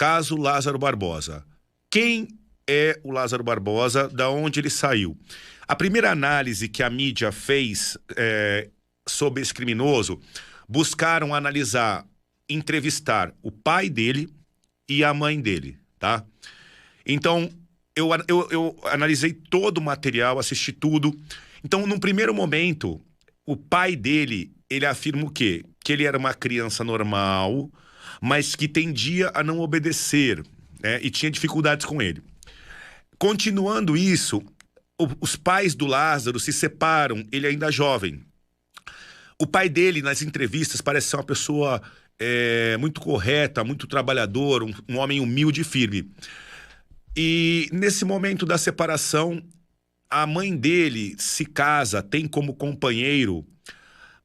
caso Lázaro Barbosa. Quem é o Lázaro Barbosa? Da onde ele saiu? A primeira análise que a mídia fez sobre esse criminoso, buscaram analisar, entrevistar o pai dele e a mãe dele, tá? Então, eu analisei todo o material, assisti tudo. Então, num primeiro momento, o pai dele, ele afirma o quê? Que ele era uma criança normal, mas que tendia a não obedecer, né? E tinha dificuldades com ele. Continuando isso, os pais do Lázaro se separam, ele ainda jovem. O pai dele, nas entrevistas, parece ser uma pessoa muito correta, muito trabalhador, um homem humilde e firme. E nesse momento da separação, a mãe dele se casa, tem como companheiro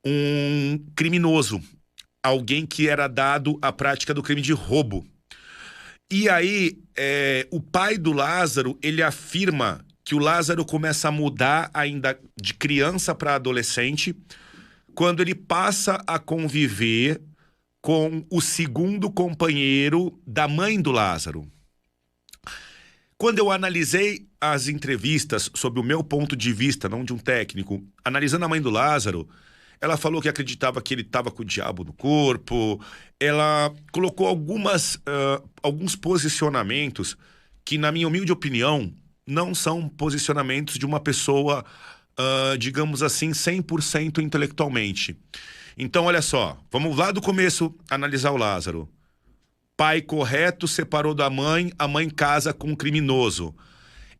um criminoso, alguém que era dado à prática do crime de roubo. E aí, o pai do Lázaro, ele afirma que o Lázaro começa a mudar ainda de criança para adolescente, quando ele passa a conviver com o segundo companheiro da mãe do Lázaro. Quando eu analisei as entrevistas sob o meu ponto de vista, não de um técnico, analisando a mãe do Lázaro, ela falou que acreditava que ele estava com o diabo no corpo. Ela colocou alguns posicionamentos que, na minha humilde opinião, não são posicionamentos de uma pessoa, digamos assim, 100% intelectualmente. Então, olha só, vamos lá do começo analisar o Lázaro. Pai correto, separou da mãe, a mãe casa com um criminoso.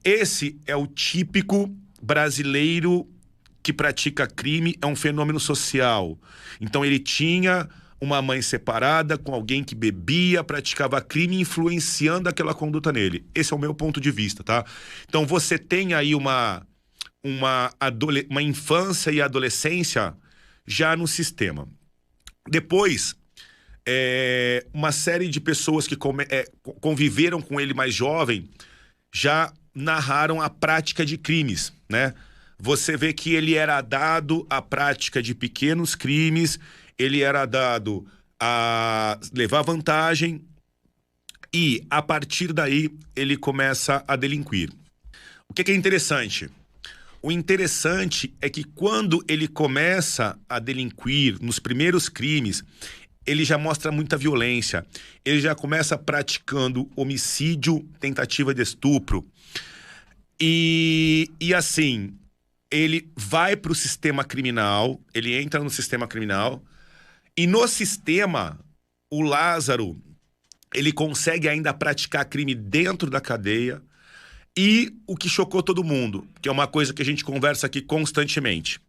Esse é o típico brasileiro que pratica crime, é um fenômeno social. Então ele tinha uma mãe separada com alguém que bebia, praticava crime, influenciando aquela conduta nele. Esse é o meu ponto de vista, tá? Então você tem aí uma infância e adolescência já no sistema. Depois, uma série de pessoas que conviveram com ele mais jovem já narraram a prática de crimes, né? Você vê que ele era dado à prática de pequenos crimes, ele era dado a levar vantagem e, a partir daí, ele começa a delinquir. O que é interessante? O interessante é que quando ele começa a delinquir nos primeiros crimes, ele já mostra muita violência. Ele já começa praticando homicídio, tentativa de estupro. E assim, ele vai para o sistema criminal, ele entra no sistema criminal, e no sistema, o Lázaro, ele consegue ainda praticar crime dentro da cadeia. E o que chocou todo mundo, que é uma coisa que a gente conversa aqui constantemente,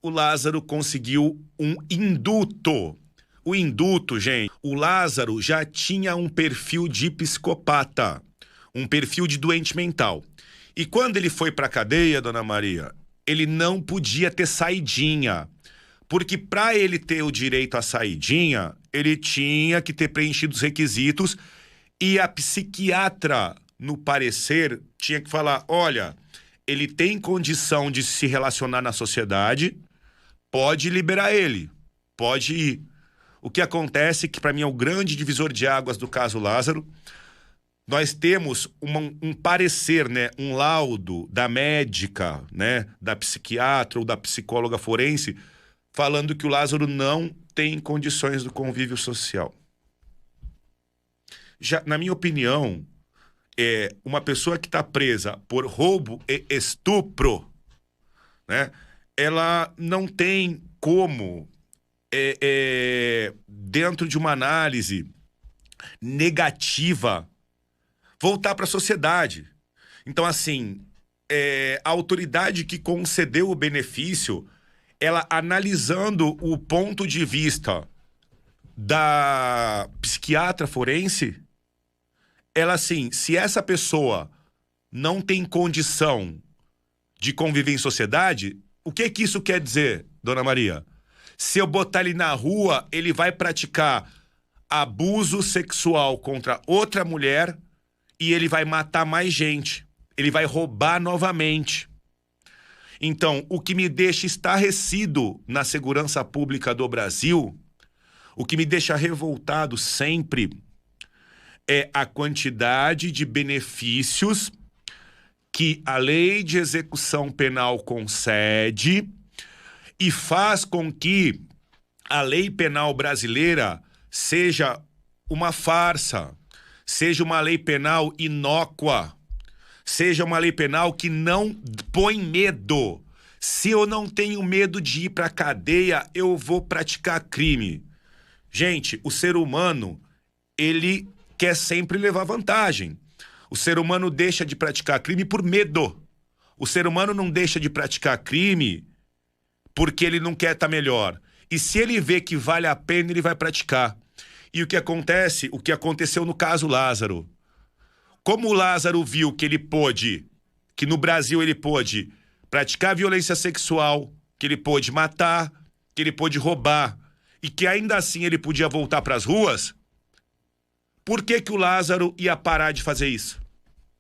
o Lázaro conseguiu um induto. O induto, gente, o Lázaro já tinha um perfil de psicopata, um perfil de doente mental. E quando ele foi pra cadeia, dona Maria, ele não podia ter saidinha. Porque para ele ter o direito à saidinha, ele tinha que ter preenchido os requisitos e a psiquiatra, no parecer, tinha que falar, olha, ele tem condição de se relacionar na sociedade, pode liberar ele, pode ir. O que acontece, que para mim é o grande divisor de águas do caso Lázaro, nós temos um parecer, né, um laudo da médica, né, da psiquiatra ou da psicóloga forense, falando que o Lázaro não tem condições do convívio social. Já, na minha opinião, uma pessoa que está presa por roubo e estupro, né, ela não tem como, dentro de uma análise negativa, voltar para a sociedade. Então, assim, a autoridade que concedeu o benefício, ela analisando o ponto de vista da psiquiatra forense, ela assim, se essa pessoa não tem condição de conviver em sociedade, o que isso quer dizer, dona Maria? Se eu botar ele na rua, ele vai praticar abuso sexual contra outra mulher e ele vai matar mais gente. Ele vai roubar novamente. Então, o que me deixa estarrecido na segurança pública do Brasil, O que me deixa revoltado sempre é a quantidade de benefícios que a lei de execução penal concede e faz com que a lei penal brasileira seja uma farsa, seja uma lei penal inócua, seja uma lei penal que não põe medo. Se eu não tenho medo de ir para a cadeia, eu vou praticar crime. Gente, o ser humano, ele quer sempre levar vantagem. O ser humano deixa de praticar crime por medo. O ser humano não deixa de praticar crime porque ele não quer estar melhor. E se ele vê que vale a pena, ele vai praticar. E o que acontece? O que aconteceu no caso Lázaro. Como o Lázaro viu que ele pôde, que no Brasil ele pôde praticar violência sexual, que ele pôde matar, que ele pôde roubar, e que ainda assim ele podia voltar para as ruas, por que que o Lázaro ia parar de fazer isso?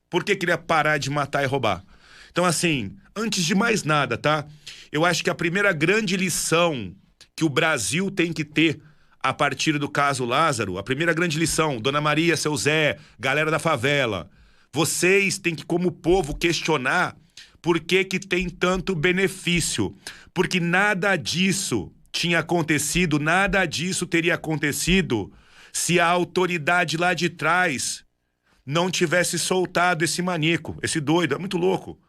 Por que que ele ia parar de matar e roubar? Então, assim, antes de mais nada, tá? Eu acho que a primeira grande lição que o Brasil tem que ter a partir do caso Lázaro, a primeira grande lição, Dona Maria, seu Zé, galera da favela, vocês têm que, como povo, questionar por que que tem tanto benefício. Porque nada disso tinha acontecido, nada disso teria acontecido se a autoridade lá de trás não tivesse soltado esse maníaco, esse doido. É muito louco.